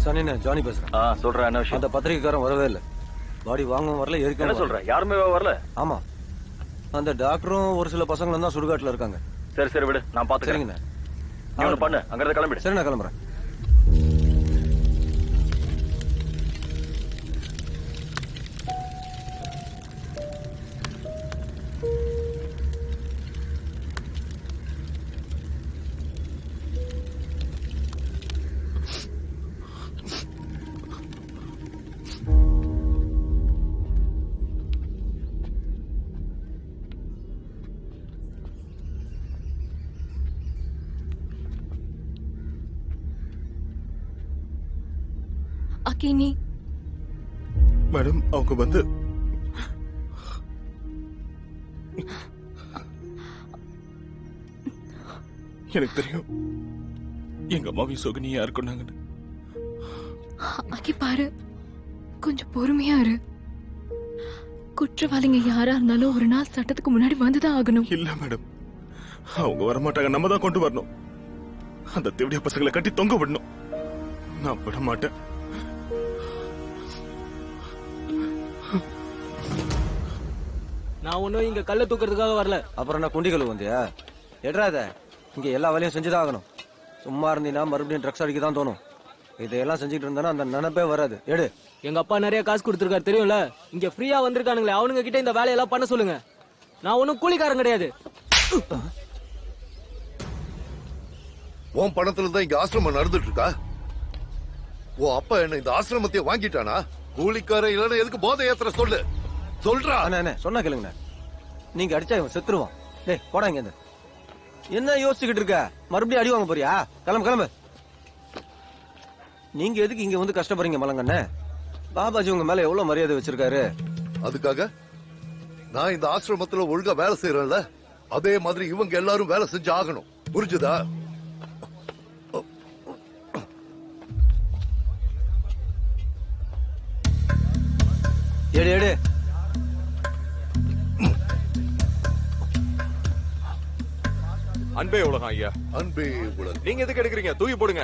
சனிண்ணே Johnny பேசுறேன். சொல்றேன். என்ன விஷயம்? அந்த பத்திரிகைக்காரன் வரவே இல்லை. பாடி வாங்கவும் வரல, எரிக்க. என்ன சொல்ற? யாருமே வரல? ஆமா, அந்த டாக்டரும் ஒரு சில பசங்களும் தான் சுடுகாட்டுல இருக்காங்க. சரி சரி விடு, நான் பாத்துக்கிறேன். சரிங்கண்ணே. நீ ஒண்ணு பண்ணு, அங்க இருந்து கிளம்பிடு. சரி, நான் கிளம்புறேன். அக்கினி மேடம், அவங்க வந்து எனக்கு தெரியும் எங்க அம்மாவையும் சோகனியும் யாரு கொண்டாங்கன்னு. அக்கி பாரு, கொஞ்சம் பொறுமையா இரு. குற்றவாளிங்க யாரா இருந்தாலும் ஒரு நாள் சட்டத்துக்கு முன்னாடி வந்துதான் ஆகணும். இல்ல மேடம், அவங்க வரமாட்டாங்க, நம்ம தான் கொண்டு வரணும். அந்த தேவடிய பசங்களை கட்டி தொங்க விடணும். நான் விட மாட்டேன். நான் ஒன்னும் இங்க கல்ல தூக்குறதுக்காக வரல. அப்புறம் நான் குண்டிகள் வந்தியா? எட்ராத, இங்க எல்லா வேலையும் செஞ்சுதான் ஆகணும். சும்மா இருந்தீங்கன்னா மறுபடியும் ட்ரக்ஸ் அடிக்க தான் தோணும். இதையெல்லாம் செஞ்சுட்டு இருந்தானா அந்த நினைப்பே வராது. எடு. எங்க அப்பா நிறைய காசு கொடுத்துருக்காரு தெரியும்ல. இங்க ஃப்ரீயா வந்திருக்கானுங்களே, அவனுங்க கிட்ட இந்த வேலையெல்லாம் பண்ண சொல்லுங்க. நான் ஒன்னும் கூலிக்காரன் கிடையாது. உன் பணத்துல தான் இங்க ஆசிரமம் நடந்துட்டு இருக்கா? உன் அப்பா என்ன இந்த ஆசிரமத்தையே வாங்கிட்டானா? கூலிக்கார இல்லைன்னா எதுக்கு போதை ஏத்துற சொல்லு. சொல்றா. அண்ணே சொன்னா கேளுங்கண்ணே. நீங்க அடிச்சா இவன் செத்துருவான். டேய் போடா இங்க இருந்து. என்ன யோசிச்சுக்கிட்டு இருக்க? மறுபடியும் அடி வாங்க போறியா? கிளம்பு கிளம்பு. நீங்க எதுக்கு இங்க வந்து கஷ்டப்படுறீங்க மலங்கண்ணே? பாபாஜி உங்க மேல எவ்வளவு மரியாதை வச்சிருக்காரு. அதுக்காக நான் இந்த ஆசிரமத்துல ஒழுங்கா வேலை செய்யறேன்ல, அதே மாதிரி இவங்க எல்லாரும் வேலை செஞ்சு ஆகணும். புரிஞ்சுதா? எடு எடு. அன்பே உலகம் ஐயா. அன்பே உலகம். நீங்க எதுக்கு எடுக்கிறீங்க? தூக்கி போடுங்க.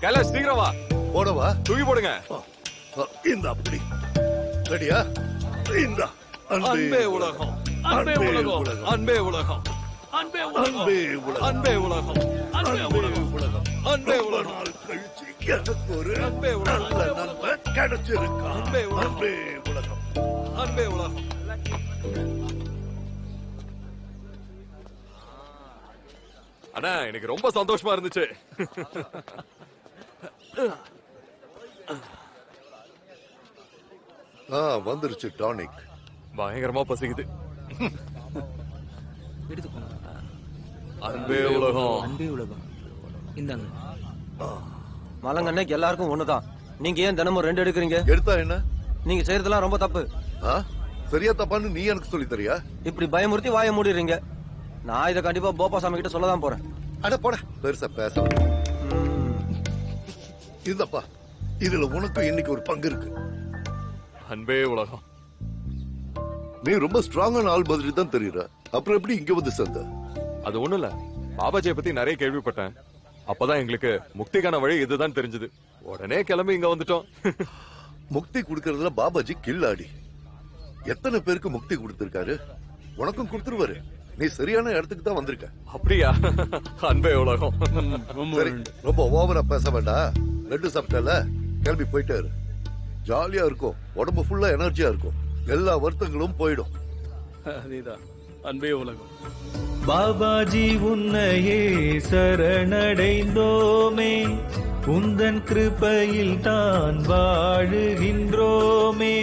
கைலாஷ் சீக்கிரம் வா. போடவா? தூக்கி போடுங்க. இந்த அப்படி ரெடியா? இந்த அன்பே உலகம், அன்பே உலகம், அன்பே உலகம், அன்பே உலகம், அன்பே உலகம், அன்பே உலகம், அன்பே உலகம். கழிச்சு எனக்கு ஒரு நல்ல நண்பன் கிடைச்சிருக்கா. அன்பே உலகம், அன்பே உலகம். அண்ணா, எனக்கு ரொம்ப சந்தோஷமா இருந்துச்சு. வந்துருச்சு டானிக். பயங்கரமா பசிக்குது. அன்பே உலகம், அன்பே உலகம். இந்தாங்க. மலங்கண்ணைக்கு எல்லாருக்கும் ஒண்ணுதான். நீங்க ஏன் தினமும் 2 எடுக்கிறீங்க? எடுத்தா என்ன? நீங்க செய்யறதெல்லாம் ரொம்ப தப்பு. சரியா தப்பான்னு நீ எனக்கு சொல்லி தரியா? இப்படி பயமுறுத்தி வாய மூடிடுறீங்க. நான் இதை கண்டிப்பா போப்பா சாமி கிட்ட சொல்லதான் போறேன். அட போட, பெருசா பேச. இந்தப்பா, இதுல உனக்கு இன்னைக்கு ஒரு பங்கு இருக்கு. அன்பே உலகம். நீ ரொம்ப ஸ்ட்ராங்கான ஆள் மாதிரி தான் தெரியுற. அப்புறம் எப்படி இங்க வந்து சேர்ந்த? அது ஒண்ணும் இல்ல, பாபாஜியை பத்தி நிறைய கேள்விப்பட்டேன். அப்பதான் எங்களுக்கு முக்திக்கான வழி இதுதான் தெரிஞ்சது. உடனே கிளம்பி இங்க வந்துட்டோம். முக்தி கொடுக்கறதுல பாபாஜி கில்லாடி. எத்தனை பேருக்கு முக்தி கொடுத்திருக்காரு? உனக்கும் கொடுத்துருவாரு. நீ சரியான இடத்துக்கு தான் வந்திருக்க. அப்படியா? அன்பே உலகம். சரி, ரொம்ப ஓவரா பேச வேண்டாம். லட்டு சாப்பிட்டல, கிளம்பி போயிட்டே இரு. ஜாலியா இருக்கும், உடம்பு ஃபுல்லா எனர்ஜியா இருக்கும், எல்லா வருத்தங்களும் போயிடும். அதேதான் அன்பே உலகம். பாபாஜி உன்னையே சரணடைந்தோமே, உந்தன் கிருபையில் தான் வாழுகின்றோமே.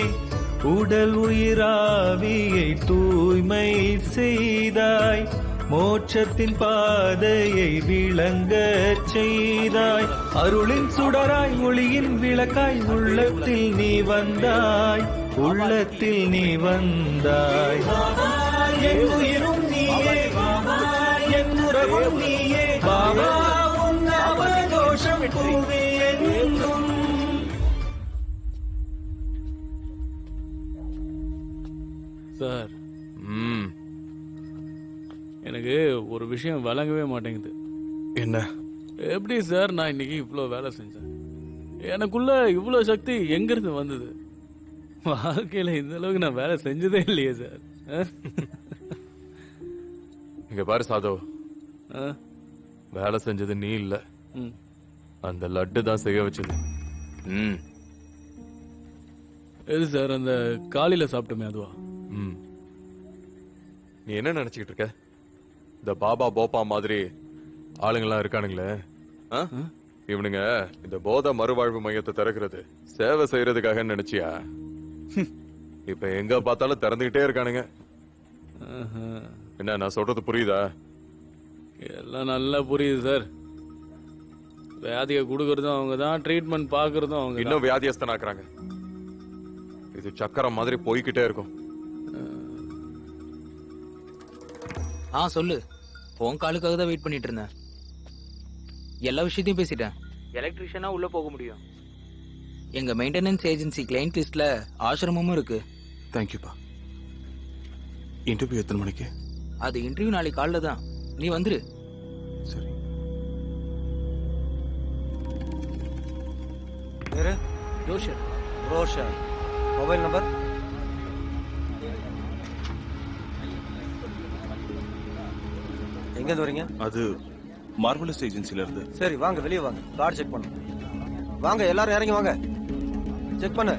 உடல் உயிராவியை தூய்மை செய்தாய், மோட்சத்தின் பாதையை விளங்கச் செய்தாய். அருளின் சுடராய் ஒளியின் விளக்காய் உள்ளத்தில் நீ வந்தாய், உள்ளத்தில் நீ வந்தாய். என் உயிரும் நீயே, என் உறவும் நீயே, பாபா உன் நாமதோஷம் கூவி எங்கும். சார், எனக்கு ஒரு விஷயம் விளங்கவே மாட்டேங்குது. என்ன? எப்படி சார் நான் இன்னைக்கு இவ்வளோ வேலை செஞ்சேன்? எனக்குள்ள இவ்வளவு சக்தி எங்க இருந்து வந்தது? வாழ்க்கையில இந்த அளவுக்கு நான் வேலை செஞ்சதே இல்லையே சார். இங்க பாரு சாதவ், வேலை செஞ்சது நீ இல்ல, அந்த லட்டு தான் செய்ய வச்சது. எது சார்? அந்த காலையில சாப்பிட்டோமே அதுவா? நீ என்ன நினைச்சுக்கிட்டு இருக்க? இந்த பாபா போப்பா மாதிரி ஆளுங்கெல்லாம் இருக்கானுங்களே, இவனுங்க இந்த போத மறுவாழ்வு மையத்தை திறக்கிறது சேவை செய்யறதுக்காக நினைச்சியா? இப்ப எங்க பார்த்தாலும் திறந்துகிட்டே இருக்கானுங்க. என்ன நான் சொல்றது புரியுதா? எல்லாம் நல்லா புரியுது சார். வியாதியை கொடுக்கறதும் அவங்க தான், ட்ரீட்மெண்ட் பாக்குறதும் அவங்க. இன்னும் வியாதியஸ்தனாக்குறாங்க. இது சக்கரம் மாதிரி போய்கிட்டே இருக்கும். சொல்லு. உன் காலுக்காக தான் வெயிட் பண்ணிட்டு இருந்தேன். எல்லா விஷயத்தையும் பேசிட்டேன். எலக்ட்ரிஷியனா உள்ள போக முடியும். எங்க மெயின்டெனன்ஸ் ஏஜென்சி கிளைண்ட் லிஸ்ட்ல ஆசிரமமும் இருக்கு. தேங்க்யூப்பா. இன்டர்வியூ எத்தனை மணிக்கு? அது இன்டர்வியூ நாளைக்கு காலைல தான். நீ வந்துரு. சரி. பேரு? ரோஷன். ரோஷன். Mobile number? எங்க இருந்து வரீங்க? அது மார்வலஸ் ஏஜென்சில இருந்து. சரி வாங்க, வெளியே வாங்க, கார்டு செக் பண்ணு. வாங்க எல்லாரும் இறங்கி வாங்க, செக் பண்ணு.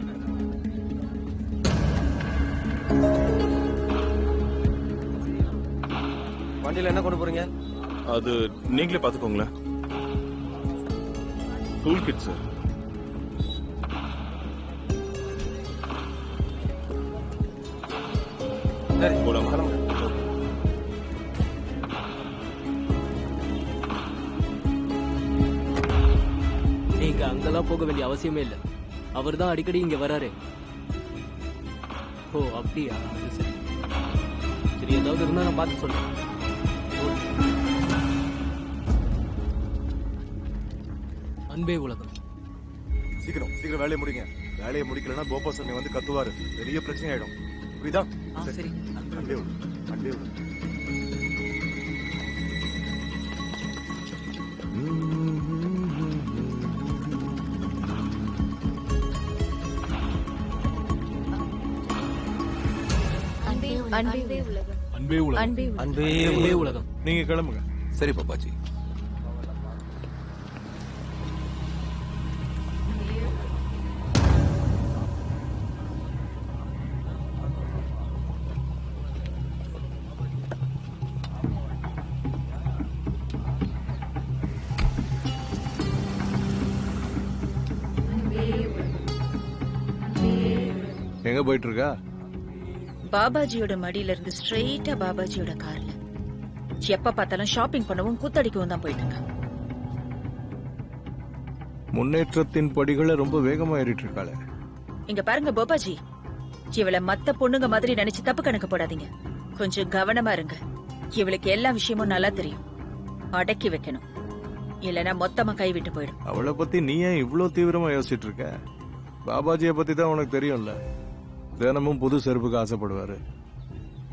வண்டியில என்ன கொண்டு போறீங்க? அது நீங்களே பாத்துக்கோங்களேன். Tool kit sir. சரி போலாமா? கிளம்புங்க. நீங்க அங்கெல்லாம் போக வேண்டிய அவசியமே இல்ல. அவர் தான் அடிக்கடி இங்க வராரு. ஓ அப்படியா? அது சரி. சரி, ஏதாவது இருந்தா நான் பார்த்து சொல்றேன். அன்பே உலகம். சீக்கிரம் சீக்கிரம் வேலையை முடிங்க. வேலையை முடிக்கலன்னா கோபால் சாமி வந்து கத்துவாரு, பெரிய பிரச்சனை ஆயிடும். புரியுதா? சரி. அன்பே உலகம், அன்பே உலகம். அன்பே உலகம். அன்பே உலகம். அன்பே உலகம். அன்பே உலகம். நீங்க கிளம்புங்க. சரி பாப்பாஜி. எங்க போயிட்டு இருக்கா? பாபாஜியோட மடியில இருந்து ஸ்ட்ரெயிட்டா பாபாஜியோட கார்ல. எப்ப பார்த்தாலும் ஷாப்பிங் பண்ணவும் கூத்தடிக்கவும் தான் போயிட்டு இருக்கா. முன்னேற்றத்தின் படிகளை ரொம்ப வேகமா ஏறிட்டு இருக்காளே. இங்க பாருங்க பாபாஜி, இவளை மத்த பொண்ணுங்க மாதிரி நினைச்சு தப்பு கணக்கு போடாதீங்க. கொஞ்சம் கவனமா இருங்க. இவளுக்கு எல்லா விஷயமும் நல்லா தெரியும். அடக்கி வைக்கணும், இல்லனா மொத்தமா கைவிட்டு போயிடும். அவளை பத்தி நீ ஏன் இவ்வளவு தீவிரமா யோசிச்சுட்டு இருக்க? பாபாஜியை பத்தி தான் உனக்கு தெரியும்ல. தினமும் புது செருப்புக்கு ஆசைப்படுவாரு.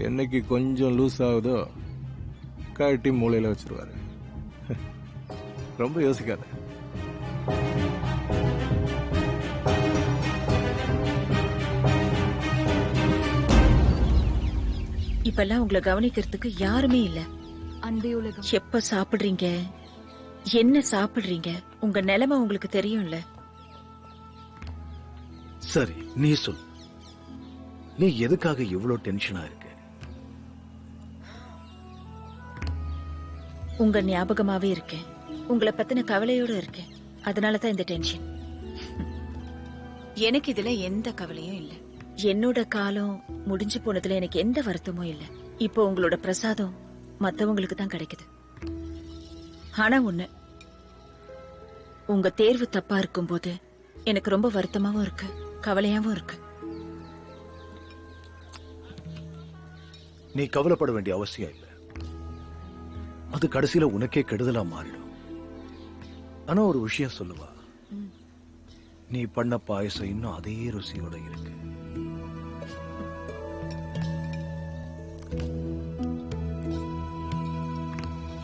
என்னைக்கு கொஞ்சம் லூஸ் ஆகுதோ கட்டி மூளையில வச்சிருவாரு. ரொம்ப யோசிக்காத. இப்பெல்லாம் உங்களை கவனிக்கிறதுக்கு யாருமே இல்ல. அன்பே உலகம். எப்ப சாப்பிடுறீங்க, என்ன சாப்பிடுறீங்க, உங்க நிலைமை உங்களுக்கு தெரியும்ல. சரி, நீ சொல். நீ எதுக்காக இவ்வளவு டென்ஷனா இருக்க? உங்க ஞாபகமாவே இருக்கேன். உங்களை பத்தின கவலையோட இருக்கேன். அதனாலதான் இந்த டென்ஷன். எனக்கு இதுல எந்த கவலையும் இல்ல. என்னோட காலம் முடிஞ்சு போனதுல எனக்கு எந்த வருத்தமும் இல்ல. இப்போ உங்களோட பிரசாதம் மத்தவங்களுக்கு தான் கிடைக்குது. ஆனா ஒண்ணு, உங்க தேர்வு தப்பா இருக்கும்போது எனக்கு ரொம்ப வருத்தமாவும் இருக்கு, கவலையாவும் இருக்கு. நீ கவலைப்பட வேண்டிய அவசியம் இல்ல. அது கடைசியில உனக்கே கெடுதலா மாறிடும். ஆனா ஒரு விஷயம் சொல்லுவா, நீ பண்ண பாயசம் இன்னும் அதே ருசியோட இருக்கு.